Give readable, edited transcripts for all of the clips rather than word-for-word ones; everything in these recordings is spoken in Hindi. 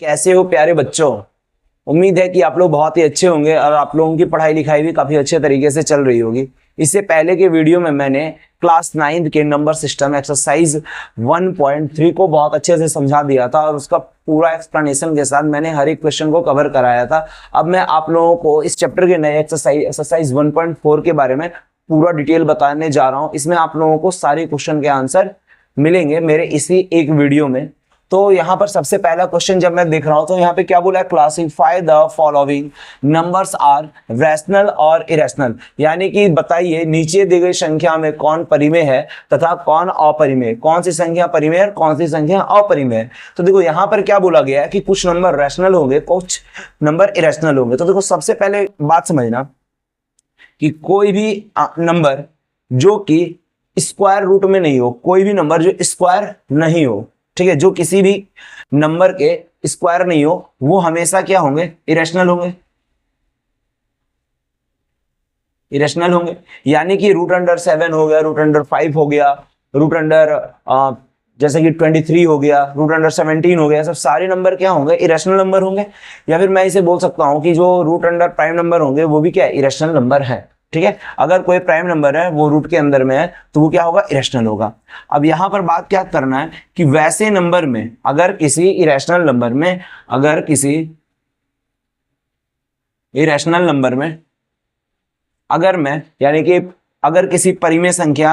कैसे हो प्यारे बच्चों। उम्मीद है कि आप लोग बहुत ही अच्छे होंगे और आप लोगों की पढ़ाई लिखाई भी काफी अच्छे तरीके से चल रही होगी। इससे पहले के वीडियो में मैंने क्लास 9 के नंबर सिस्टम एक्सरसाइज 1.3 को बहुत अच्छे से समझा दिया था और उसका पूरा एक्सप्लेनेशन के साथ मैंने हर एक क्वेश्चन को कवर कराया था। अब मैं आप लोगों को इस चैप्टर के नए एक्सरसाइज 1.4 के बारे में पूरा डिटेल बताने जा रहा हूँ। इसमें आप लोगों को सारे क्वेश्चन के आंसर मिलेंगे मेरे इसी एक वीडियो में। तो यहाँ पर सबसे पहला क्वेश्चन जब मैं देख रहा हूं तो यहाँ पे क्या बोला है, classify the following numbers are rational और इरेशनल। यानी कि बताइए नीचे दी गई संख्या में कौन परिमेय है तथा कौन अपरिमेय, कौन सी संख्या परिमेय है और कौन सी संख्या अपरिमेय है। तो देखो यहाँ पर क्या बोला गया है कि कुछ नंबर रैशनल होंगे, कुछ नंबर इरेशनल होंगे। तो देखो सबसे पहले बात समझना कि कोई भी नंबर जो कि स्क्वायर रूट में नहीं हो, कोई भी नंबर जो स्क्वायर नहीं हो, ठीक है, जो किसी भी नंबर के स्क्वायर नहीं हो, वो हमेशा क्या होंगे, इरेशनल होंगे। इरेशनल होंगे यानी कि रूट अंडर 7 हो गया, रूट अंडर 5 हो गया, रूट अंडर जैसे कि 23 हो गया, रूट अंडर 17 हो गया, सब सारे नंबर क्या होंगे, इरेशनल नंबर होंगे। या फिर मैं इसे बोल सकता हूं कि जो रूट अंडर प्राइम नंबर होंगे वो भी क्या है, इरेशनल नंबर है। ठीक है, अगर कोई प्राइम नंबर है वो रूट के अंदर में है तो वो क्या होगा, इरेशनल होगा। अब यहां पर बात क्या करना है कि वैसे नंबर में अगर किसी इरेशनल नंबर में, अगर किसी इरेशनल नंबर में अगर मैं यानी कि अगर किसी परिमेय संख्या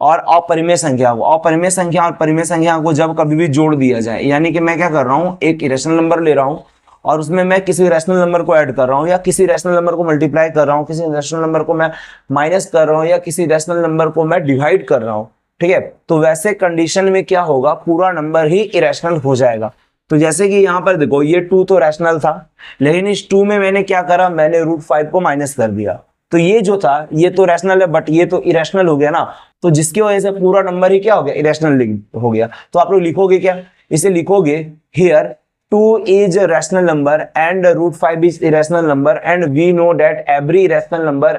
और अपरिमेय संख्या को, अपरिमेय संख्या और परिमेय संख्या को जब कभी भी जोड़ दिया जाए, यानी कि मैं क्या कर रहा हूं, एक इरेशनल नंबर ले रहा हूं और उसमें मैं किसी रैशनल नंबर को ऐड कर रहा हूं या किसी रैशनल नंबर को मल्टीप्लाई कर रहा हूं, किसी रैशनल नंबर को मैं माइनस कर रहा हूं या किसी रैशनल नंबर को मैं डिवाइड कर रहा हूं, ठीक है, तो वैसे कंडीशन में क्या होगा, पूरा नंबर ही इरेशनल हो जाएगा। तो जैसे कि यहाँ पर देखो ये 2 तो रैशनल था, लेकिन इस 2 में मैंने क्या करा, मैंने रूट 5 को माइनस कर दिया। तो ये जो था ये तो रैशनल है बट ये तो इरेशनल हो गया ना, तो जिसकी वजह से पूरा नंबर ही क्या हो गया, इरेशनल हो गया। तो आप लोग लिखोगे क्या, इसे लिखोगे here 2 is a rational number and root 5 is irrational number and we know that every rational number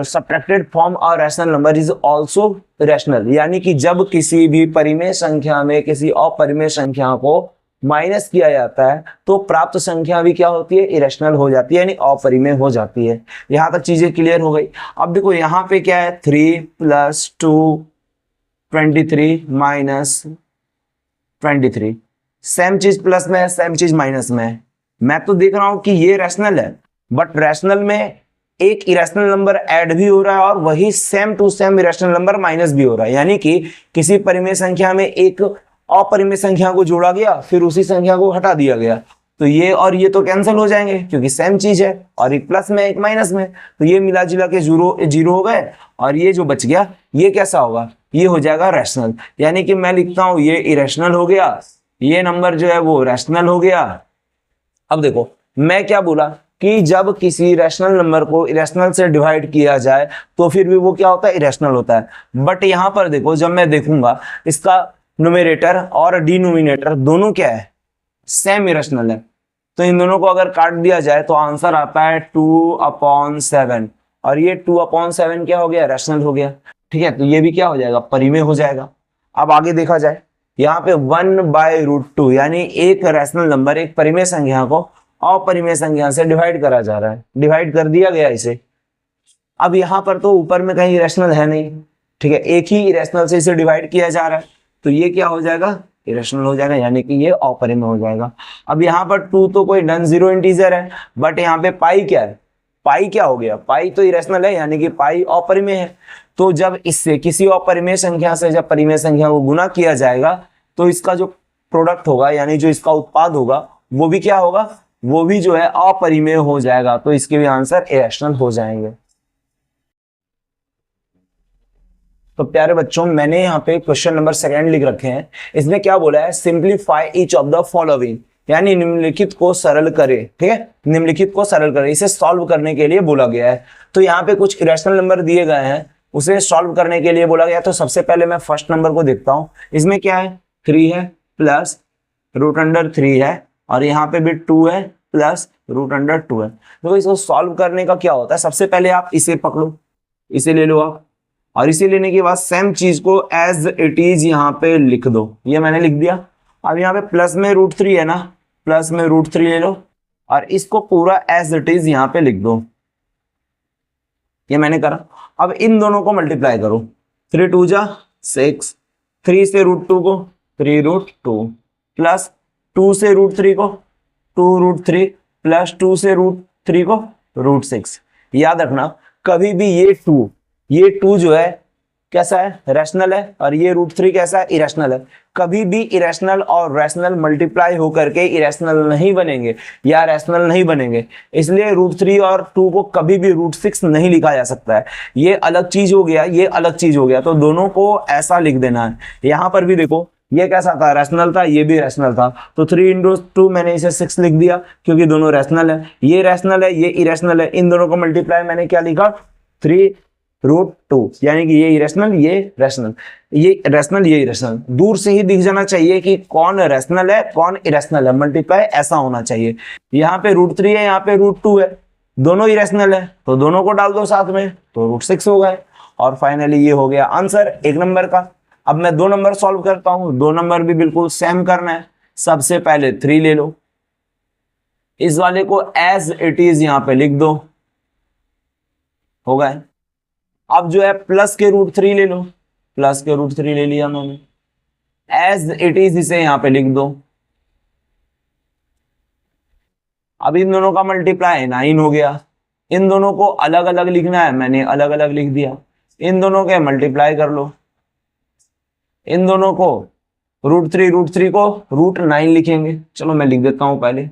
subtracted from a rational number is also rational। यानी कि जब किसी भी परिमेय संख्या में किसी अपरिमेय संख्या को माइनस किया जाता है तो प्राप्त संख्या भी क्या होती है, इरेशनल हो जाती है, यानी अपरिमेय हो जाती है। यहां तक चीजें क्लियर हो गई। अब देखो यहाँ पे क्या है, 3 + 2 23 माइनस 23, सेम चीज प्लस में है, सेम चीज माइनस में है। मैं तो देख रहा हूं कि ये रैशनल है बट रैशनल में एक इरेशनल नंबर ऐड भी हो रहा है और वही same to same irrational number minus भी हो रहा है। यानी कि किसी परिमेय संख्या में एक अपरिमेय संख्या को जोड़ा गया फिर उसी संख्या को हटा दिया गया, तो ये और ये तो कैंसिल हो जाएंगे क्योंकि सेम चीज है, और एक प्लस में एक माइनस में, तो ये मिला जुला के जीरो हो गए और ये जो बच गया ये कैसा होगा, ये हो जाएगा रैशनल। यानी कि मैं लिखता हूं ये इरेशनल हो गया, ये नंबर जो है वो रैशनल हो गया। अब देखो मैं क्या बोला कि जब किसी रैशनल नंबर को इरेशनल से डिवाइड किया जाए तो फिर भी वो क्या होता है, इरेशनल होता है। बट यहां पर देखो जब मैं देखूंगा इसका न्यूमरेटर और डिनोमिनेटर दोनों क्या है, सेम इरेशनल है, तो इन दोनों को अगर काट दिया जाए तो आंसर आता है 2/7 और ये 2/7 क्या हो गया, रैशनल हो गया। ठीक है, तो ये भी क्या हो जाएगा, परिमेय हो जाएगा। अब आगे देखा जाए यहाँ पे 1/√2 यानी एक रैशनल नंबर एक परिमेय संख्या को अपरिमेय संख्या से डिवाइड करा जा रहा है, डिवाइड कर दिया गया इसे। अब यहाँ पर तो ऊपर में कहीं इरेशनल है नहीं, ठीक है, एक ही इरेशनल से इसे डिवाइड किया जा रहा है, तो ये क्या हो जाएगा, इरेशनल हो जाएगा, यानी कि ये अपरिमेय हो जाएगा। अब यहाँ पर 2 तो कोई नॉन जीरो इंटीजर है बट यहाँ पे पाई क्या है, पाई क्या हो गया, पाई तो इरेशनल है यानी कि पाई अपरिमेय है। तो जब इससे किसी अपरिमेय संख्या से जब परिमेय संख्या को गुना किया जाएगा तो इसका जो प्रोडक्ट होगा यानी जो इसका उत्पाद होगा वो भी क्या होगा, वो भी जो है अपरिमेय हो जाएगा। तो इसके भी आंसर इरेशनल हो जाएंगे। तो प्यारे बच्चों मैंने यहाँ पे क्वेश्चन नंबर 2 लिख रखे हैं। इसमें क्या बोला है, simplify each of the following, यानी निम्नलिखित को सरल करे। ठीक है, निम्नलिखित को सरल करे, इसे सॉल्व करने के लिए बोला गया है। तो यहाँ पे कुछ इरेशनल नंबर दिए गए हैं, उसे सॉल्व करने के लिए बोला गया। तो सबसे पहले मैं फर्स्ट नंबर को देखता हूं, इसमें क्या है, 3 है प्लस √3 है और यहाँ पे भी 2 है प्लस √2 है। तो इसको सॉल्व करने का क्या होता है, सबसे पहले आप इसे पकड़ो, इसे ले लो आप, और इसे लेने के बाद सेम चीज को एज इट इज यहाँ पे लिख दो। ये मैंने लिख दिया। अब यहाँ पे प्लस में √3 है ना, प्लस में √3 ले लो और इसको पूरा एज इट इज यहाँ पे लिख दो। ये मैंने करा। अब इन दोनों को मल्टीप्लाई करो, 3 2 जा 6, 3 से √2 को 3√2 प्लस 2 से √3 को 2√3 प्लस 2 से √3 को √6। याद रखना कभी भी ये 2 जो है कैसा है, रैशनल है, और ये √3 कैसा है, इरेशनल है। कभी भी इरेशनल और रैशनल मल्टीप्लाई होकर के इरेशनल नहीं बनेंगे या रैशनल नहीं बनेंगे, इसलिए √3 और 2 को कभी भी √6 नहीं लिखा जा सकता है। ये अलग चीज हो गया, ये अलग चीज हो गया, तो दोनों को ऐसा लिख देना है। यहां पर भी देखो ये कैसा था, रैशनल था, ये भी रैशनल था, तो 3 × 2 मैंने इसे 6 लिख दिया क्योंकि दोनों रैशनल है। ये रैशनल है, ये इरेशनल है, इन दोनों को मल्टीप्लाई मैंने क्या लिखा, 3√2, यानी कि ये इरेशनल, ये रैशनल, ये रैशनल, ये इरेशनल। दूर से ही दिख जाना चाहिए कि कौन रैशनल है कौन इरेशनल है, मल्टीप्लाई ऐसा होना चाहिए। यहाँ पे √3 है, यहाँ पे √2 है, दोनों इरेशनल है तो दोनों को डाल दो साथ में तो √6 हो गए। और फाइनली ये हो गया आंसर 1 नंबर का। अब मैं 2 नंबर सॉल्व करता हूं, 2 नंबर भी बिल्कुल सेम करना है। सबसे पहले 3 ले लो, इस वाले को एज इट इज यहां पे लिख दो, हो गए। अब जो है प्लस के √3 ले लो, प्लस के √3 ले लिया मैंने, एज इट इज इसे यहां पे लिख दो। अब इन दोनों का मल्टीप्लाई 9 हो गया। इन दोनों को अलग अलग लिखना है, मैंने अलग अलग लिख दिया। इन दोनों के मल्टीप्लाई कर लो, इन दोनों को √3 को √9 लिखेंगे। चलो मैं लिख देता हूं पहले।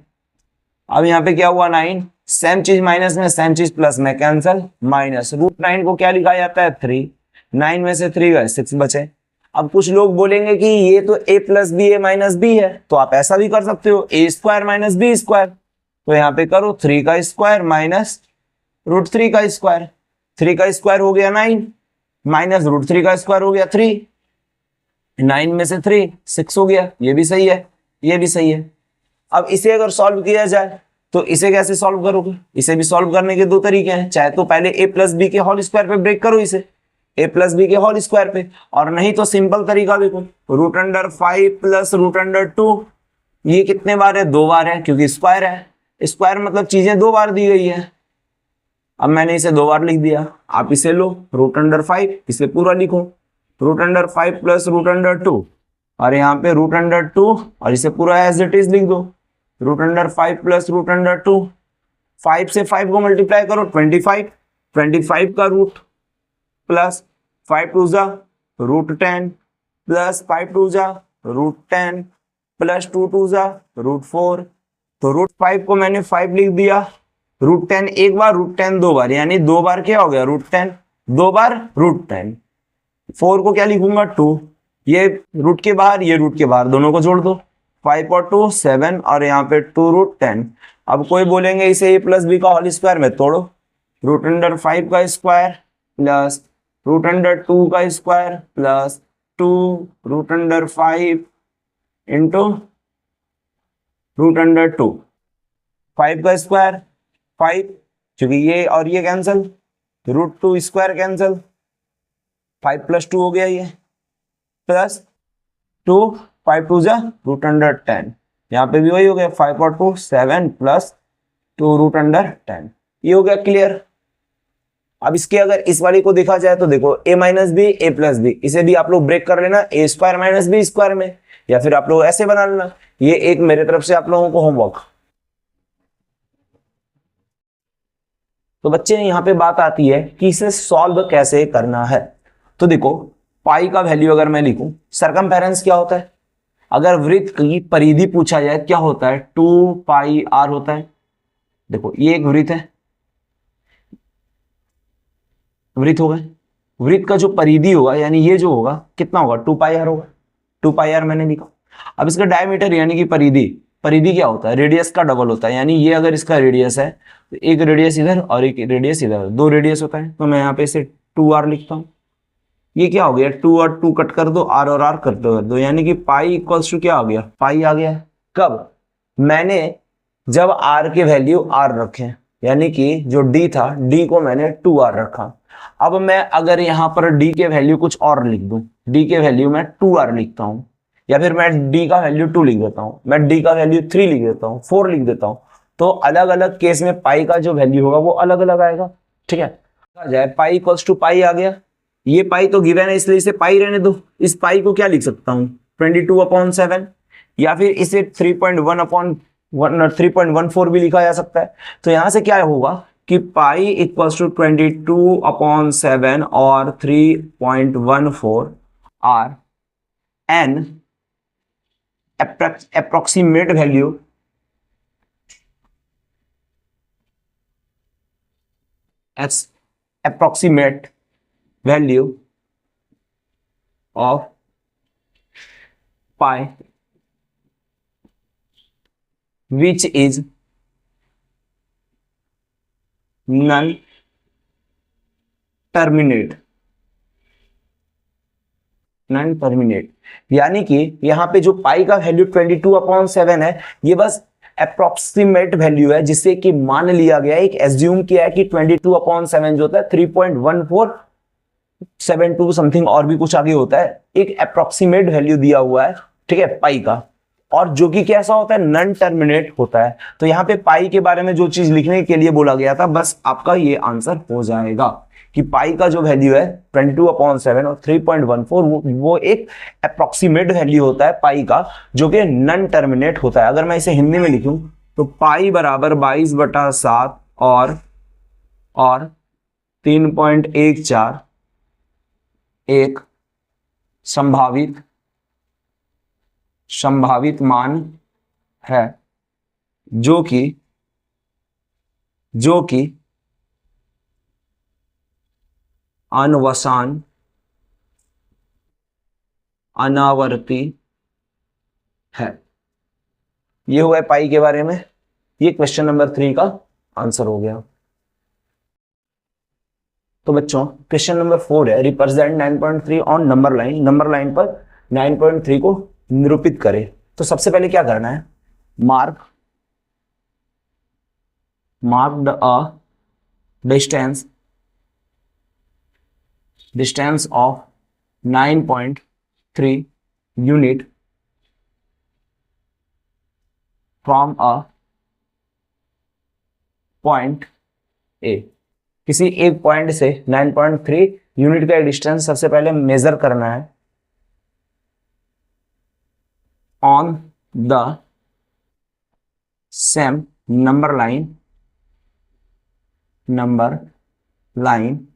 अब यहाँ पे क्या हुआ, 9, सेम चीज माइनस में, सेम चीज प्लस में, कैंसल, माइनस √9 को क्या लिखा जाता है, 3, 9 में से 3 गए, 6 बचे। अब कुछ लोग बोलेंगे कि ये तो a + b a - b है, तो आप ऐसा भी कर सकते हो, a² - b²। तो यहाँ पे करो 3 का स्क्वायर माइनस √3 का स्क्वायर, 3 का स्क्वायर हो गया 9 माइनस √3 का स्क्वायर हो गया 3, 9 में से 3 6 हो गया। ये भी सही है, ये भी सही है। अब इसे अगर सॉल्व किया जाए तो इसे कैसे सॉल्व करोगे, इसे भी सॉल्व करने के 2 तरीके हैं। चाहे तो पहले a + b के होल स्क्वायर पे ब्रेक करो इसे, a + b के होल स्क्वायर पे, और नहीं तो सिंपल तरीका देखो, √5 + √2। ये कितने बार है, 2 बार है, क्योंकि स्क्वायर है, स्क्वायर मतलब चीजें 2 बार दी गई है। अब मैंने इसे 2 बार लिख दिया, आप इसे लो √5, इसे पूरा लिखो, √5 + √2, और यहाँ पे √2 और इसे पूरा एज इट इज लिख दो, √5 + √2। 5 से 5 को मल्टीप्लाई करो, 25, 25 का रूट प्लस 5 2 जा √10 प्लस 5 2 जा √10 प्लस 2 2 जा √4। तो √5 को मैंने 5 लिख दिया, √10 एक बार, √10 2 बार, यानी 2 बार क्या हो गया, √10, 2 बार √10। 4 को क्या लिखूंगा, 2, ये रूट के बाहर, ये रूट के बाहर, दोनों को जोड़ दो, 5 और 2 7, और यहाँ पे 2√10। अब कोई बोलेंगे इसे a + b का होल स्क्वायर में तोड़ो, √5 का स्क्वायर प्लस √2 का स्क्वायर प्लस 2√5 इंटू √2, 5 का स्क्वायर 5, क्योंकि ये और ये कैंसिल, √2 स्क्वायर कैंसिल, 5 + 2 हो गया ये, प्लस 2, 5 2 जा √10, यहाँ पे भी वही हो गया, 5 और 2 7 प्लस 2√10। ये हो गया क्लियर। अब इसके अगर इस वाली को देखा जाए तो देखो a - b a + b, इसे भी आप लोग ब्रेक कर लेना, a² - b² में, या फिर आप लोग ऐसे बना लेना। ये एक मेरे तरफ से आप लोगों को होमवर्क। तो बच्चे यहाँ पे बात आती है कि इसे सॉल्व कैसे करना है। तो देखो पाई का वैल्यू अगर मैं लिखूं, सरकमफेरेंस क्या होता है, अगर वृत्त की परिधि पूछा जाए क्या होता है, 2πr होता है। देखो ये एक वृत्त है, वृत्त होगा, वृत्त का जो परिधि होगा यानी ये जो होगा कितना होगा, 2πr होगा, 2πr मैंने लिखा। अब इसका डायमीटर यानी कि परिधि, परिधि क्या होता है, रेडियस का डबल होता है, यानी ये अगर इसका रेडियस है तो एक रेडियस इधर और एक रेडियस इधर, 2 रेडियस होता है। तो मैं यहाँ पे इसे 2r लिखता हूँ। ये क्या हो गया, 2 और 2 कट कर दो, r और r कट कर दो, यानी कि पाई = क्या आ गया, पाई आ गया। कब, मैंने जब r के वैल्यू r रखे, यानी कि जो d था, d को मैंने 2r रखा। अब मैं अगर यहाँ पर d के वैल्यू कुछ और लिख दूं, d के वैल्यू मैं 2r लिखता हूं, या फिर मैं d का वैल्यू 2 लिख देता हूं, मैं d का वैल्यू 3 लिख देता हूं, 4 लिख देता हूं, तो अलग अलग केस में पाई का जो वैल्यू होगा वो अलग अलग आएगा। ठीक है, आ जाए पाई इक्वल्स टू पाई आ गया, ये पाई तो गिवन है इसलिए इसे पाई रहने दो। इस पाई को क्या लिख सकता हूं 22/7, या फिर इसे 3.14 भी लिखा जा सकता है। तो यहां से क्या होगा कि पाई इक्वल्स टू 22/7 और 3.14 are an approximate value as approximate value of pi which is null terminate, non terminate. यानी कि यहाँ पे जो पाई का वैल्यू 22/7 है ये बस अप्रोक्सीमेट वैल्यू है, जिससे कि मान लिया गया, एक एज्यूम किया है कि 22/7 जो होता है 3.1472 समथिंग और भी कुछ आगे होता है, एक अप्रोक्सीमेट वैल्यू दिया हुआ है, ठीक है, पाई का, और जो कि कैसा होता है नॉन टर्मिनेट होता है। तो यहाँ पे पाई के बारे में जो चीज लिखने के लिए बोला गया था बस आपका ये आंसर हो जाएगा कि पाई का जो वैल्यू है 22/7 और 3.14 वो एक अप्रोक्सीमेट वैल्यू होता है पाई का, जो कि नॉन टर्मिनेट होता है। अगर मैं इसे हिंदी में लिखूं तो पाई बराबर 22/7 और 3.14 एक संभावित मान है जो कि अनवसान अनावर्ती है। ये हुआ है पाई के बारे में, ये क्वेश्चन नंबर 3 का आंसर हो गया। तो बच्चों क्वेश्चन नंबर 4 है represent 9.3 on number line, number line पर 9.3 को निरूपित करे। तो सबसे पहले क्या करना है, marked a distance of 9.3 unit from a point A. किसी एक पॉइंट से 9.3 यूनिट का डिस्टेंस सबसे पहले मेजर करना है on the same number line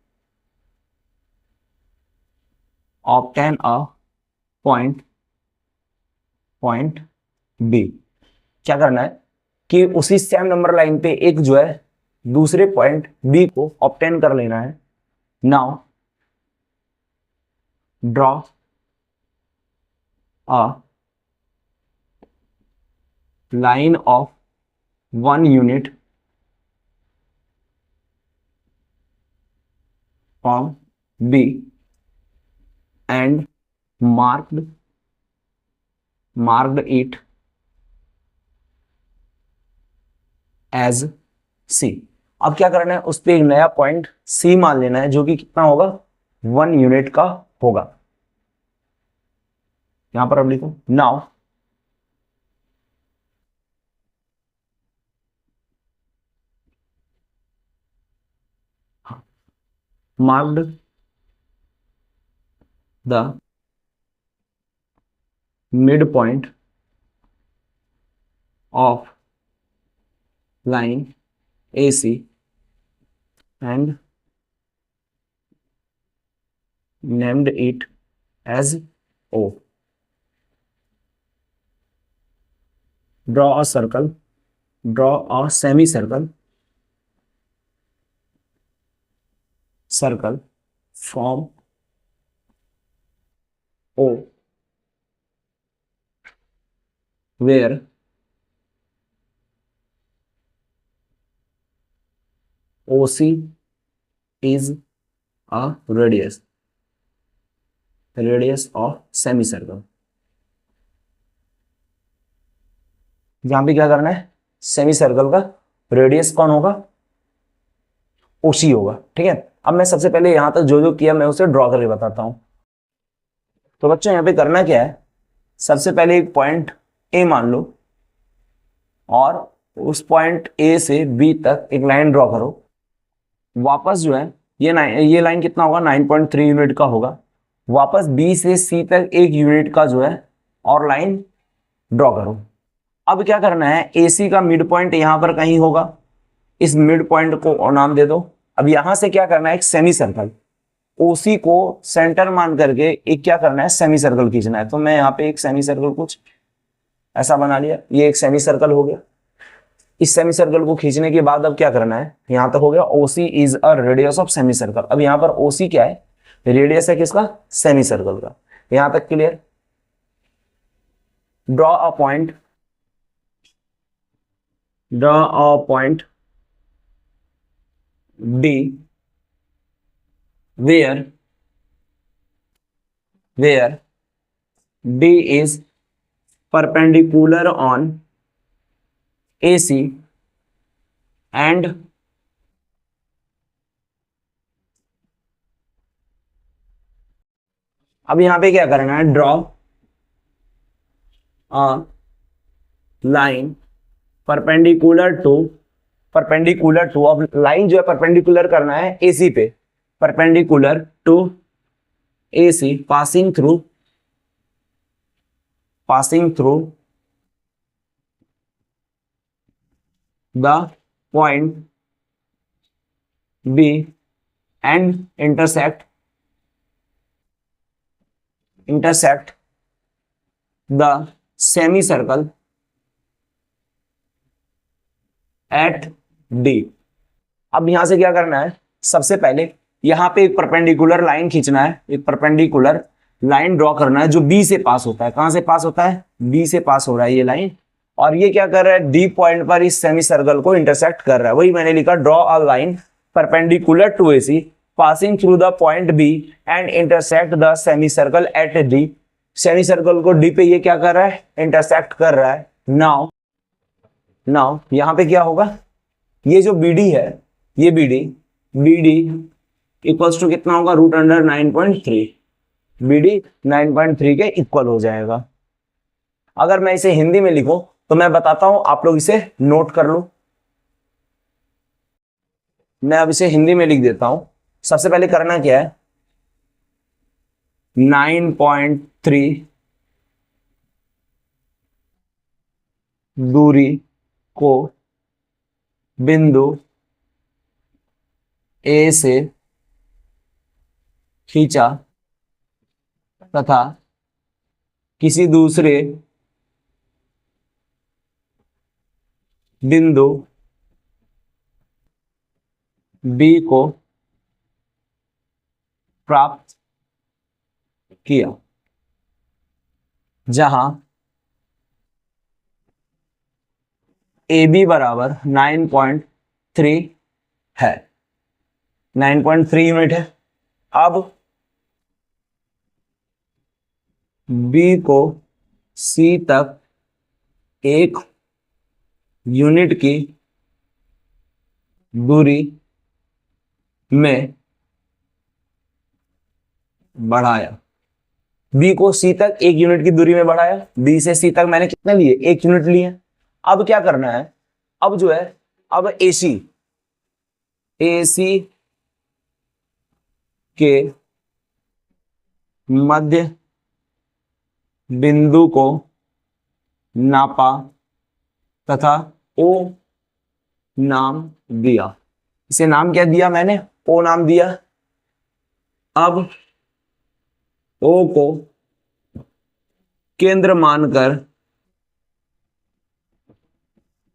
obtain a point B. क्या करना है कि उसी सेम नंबर लाइन पे एक जो है दूसरे पॉइंट बी को ऑब्टेन कर लेना है। Now draw a line of 1 unit from B and marked it as C। अब क्या करना है, उस पे एक नया पॉइंट C मान लेना है जो कि कितना होगा 1 यूनिट का होगा। यहां पर अब लिखो now marked the midpoint of line AC and named it as O। draw a semicircle from O where OC is a radius of semicircle। यहां पे क्या करना है, सेमी सर्कल का रेडियस कौन होगा, ओसी होगा। ठीक है, अब मैं सबसे पहले यहां तक जो जो किया मैं उसे ड्रॉ करके बताता हूं। तो बच्चों यहां पे करना क्या है सबसे पहले एक पॉइंट ए मान लो और उस पॉइंट ए से बी तक एक लाइन ड्रॉ करो। वापस जो है ये लाइन कितना होगा, 9.3 यूनिट का होगा। वापस बी से सी तक एक यूनिट का जो है और लाइन ड्रॉ करो। अब क्या करना है, ए सी का मिड पॉइंट यहां पर कहीं होगा, इस मिड पॉइंट को नाम दे दो। अब यहां से क्या करना है, एक सेमी सर्कल ओसी को सेंटर मान करके एक क्या करना है, सेमी सर्कल खींचना है। तो मैं यहाँ पे एक सेमी सर्कल कुछ ऐसा बना लिया, ये एक सेमी सर्कल हो गया। इस सेमी सर्कल को खींचने के बाद अब क्या करना है, यहां तक हो गया। ओसी is a radius of semi circle. अब यहां पर ओसी क्या है, रेडियस है किसका, सेमी सर्कल का। यहां तक clear. Draw a point, draw a point D where D is perpendicular on AC and अब यहां पे क्या करना है, draw a line perpendicular to अब लाइन जो है परपेंडिकुलर करना है एसी पे, perpendicular to AC passing through the point B and intersect the semi circle at D. अब यहां से क्या करना है, सबसे पहले यहां पे एक परपेंडिकुलर लाइन खींचना है, एक परपेंडिकुलर लाइन ड्रॉ करना है जो बी से पास होता है। कहां से पास होता है, बी से पास हो रहा है ये लाइन, और ये क्या कर रहा है, डी पॉइंट पर इस सेमी सर्कल को इंटरसेक्ट कर रहा है। वही मैंने लिखा, draw a line perpendicular to AC passing through the point B and intersect the semi circle at D. Semi circle को डी पे ये क्या कर रहा है, इंटरसेक्ट कर रहा है। नाउ यहां पे क्या होगा, ये जो BD है, ये BD इक्वल्स टू कितना होगा, रूट अंडर 9.3। BD 9.3 के इक्वल हो जाएगा। अगर मैं इसे हिंदी में लिखूं तो मैं बताता हूं, आप लोग इसे नोट कर लो। मैं अब इसे हिंदी में लिख देता हूं। सबसे पहले करना क्या है, 9.3 दूरी को बिंदु ए से खींचा तथा किसी दूसरे बिंदु बी को प्राप्त किया जहां ए बी बराबर 9.3 है, 9.3 यूनिट है। अब बी को सी तक एक यूनिट की दूरी में बढ़ाया। बी को सी तक एक यूनिट की दूरी में बढ़ाया, बी से सी तक मैंने कितने लिए, एक यूनिट लिए। अब क्या करना है, अब जो है, अब एसी के मध्य बिंदु को नापा तथा ओ नाम दिया। इसे नाम क्या दिया मैंने, ओ नाम दिया। अब ओ को केंद्र मानकर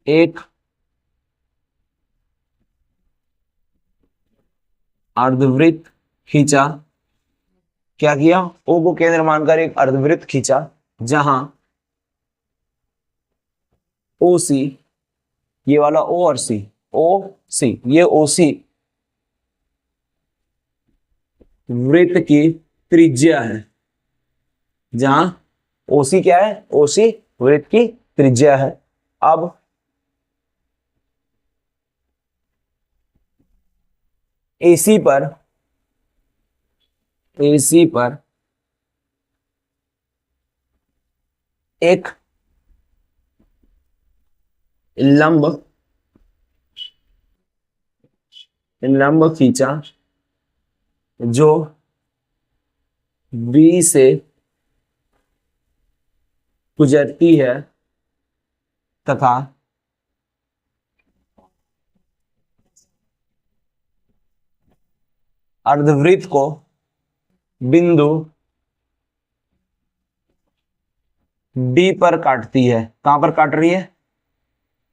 एक अर्धवृत्त खींचा। क्या किया, ओ को केंद्र मानकर एक अर्धवृत्त खींचा जहां ओ सी, ये वाला ओ और सी, ओ सी, ये ओ सी वृत्त की त्रिज्या है। जहां ओ सी क्या है, ओ सी वृत्त की त्रिज्या है। अब एसी पर एक लंब खींचा जो बी से गुजरती है तथा अर्धवृत्त को बिंदु डी पर काटती है। कहां पर काट रही है?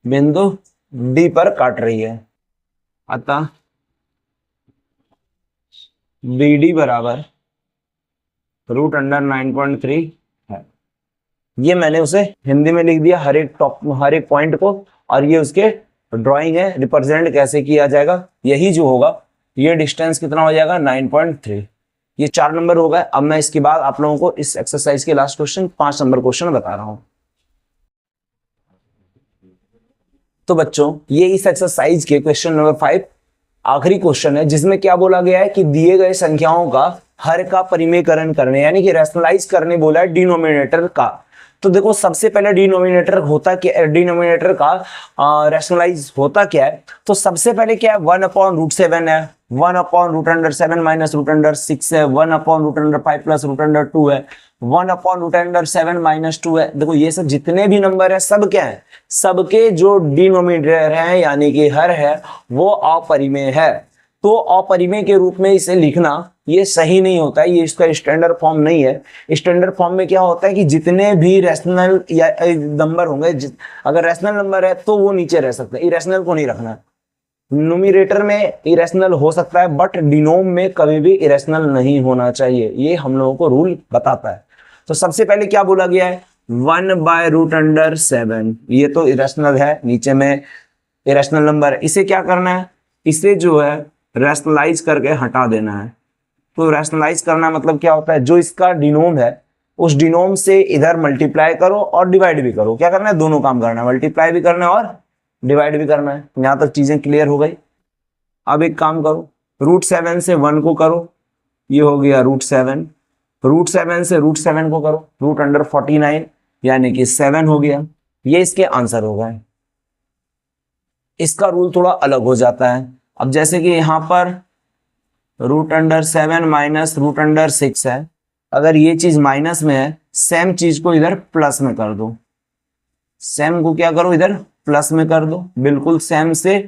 बिंदु डी पर काट रही है। अतः बी डी बराबर √9.3 है। ये मैंने उसे हिंदी में लिख दिया हर एक पॉइंट को, और ये उसके ड्राइंग है, रिप्रेजेंट कैसे किया जाएगा। यही जो होगा, ये डिस्टेंस कितना हो जाएगा? 9.3। ये 4 नंबर हो गए। अब मैं इसके बाद आप लोगों को इस एक्सरसाइज के लास्ट क्वेश्चन 5 नंबर क्वेश्चन बता रहा हूं। तो बच्चों, ये इस एक्सरसाइज के क्वेश्चन नंबर 5 आखिरी क्वेश्चन है, जिसमें क्या बोला गया है कि दिए गए संख्याओं का हर का परिमेयकरण करने, यानी कि रैशनलाइज करने बोला है डिनोमिनेटर का। तो देखो, सबसे पहले डिनोमिनेटर होता क्या, डिनोमिनेटर का रैशनलाइज होता क्या है? तो सबसे पहले क्या है? 1/√7 है, 1/√7 माइनस √6 है, 1/√5 प्लस √2 है, 1/√7 माइनस 2 है। देखो, ये सब जितने भी नंबर है सब क्या है? सबके जो डिनोमिनेटर है यानी कि हर है वो अपरिमेय है। तो अपरिमेय के रूप में इसे लिखना ये सही नहीं होता है, ये इसका स्टैंडर्ड फॉर्म नहीं है। स्टैंडर्ड फॉर्म में क्या होता है कि जितने भी रैशनल या नंबर होंगे, अगर रैशनल नंबर है तो वो नीचे रह सकते हैं, इरेशनल को नहीं रखना। न्यूमरेटर में इरेशनल हो सकता है, बट डिनोम में कभी भी इरेशनल नहीं होना चाहिए। ये हम लोगों को रूल बताता है। तो सबसे पहले क्या बोला गया है? 1/√7। ये तो इरेशनल है, नीचे में इरेशनल नंबर है। इसे क्या करना है? इसे जो है रैशनलाइज करके हटा देना है। तो रैशनलाइज करना मतलब क्या होता है? जो इसका डिनोम है उस डिनोम से इधर मल्टीप्लाई करो और डिवाइड भी करो। क्या करना है? दोनों काम करना है, मल्टीप्लाई भी करना है और डिवाइड भी करना है। यहां तक चीजें क्लियर हो गई। अब एक काम करो, √7 से 1 को करो, ये हो गया √7। √7 से √7 को करो, √49 यानी कि 7 हो गया। ये इसके आंसर हो गए। इसका रूल थोड़ा अलग हो जाता है। अब जैसे कि यहां पर √7 माइनस √6 है, अगर ये चीज माइनस में है, सेम चीज को इधर प्लस में कर दो। सेम को क्या करो? इधर प्लस में कर दो। बिल्कुल सेम से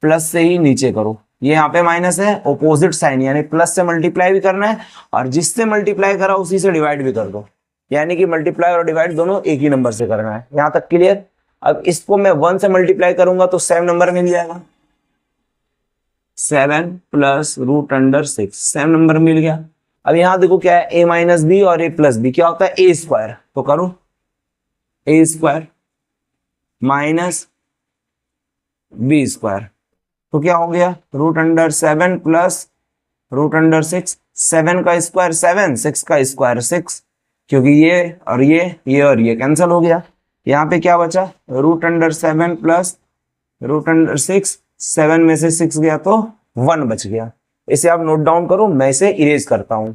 प्लस से ही नीचे करो। ये यहाँ पे माइनस है, ऑपोजिट साइन, यानी प्लस से मल्टीप्लाई भी करना है और जिससे मल्टीप्लाई करा उसी से डिवाइड भी कर दो। यानी कि मल्टीप्लाई और डिवाइड दोनों एक ही नंबर से करना है। यहां तक क्लियर? अब इसको मैं 1 से मल्टीप्लाई करूंगा तो सेम नंबर मिल जाएगा, 7 प्लस √6, सेम नंबर मिल गया। अब यहां देखो क्या है? a माइनस बी और a प्लस बी क्या होता है? a square. तो करो a square minus B square, तो क्या हो गया? √7 प्लस √6। 7 का स्क्वायर 7, 6 का स्क्वायर 6, क्योंकि ये और ये कैंसिल हो गया। यहाँ पे क्या बचा? √7 प्लस √6, 7 में से 6 गया तो 1 बच गया। इसे आप नोट डाउन करो, मैं इसे इरेज करता हूं।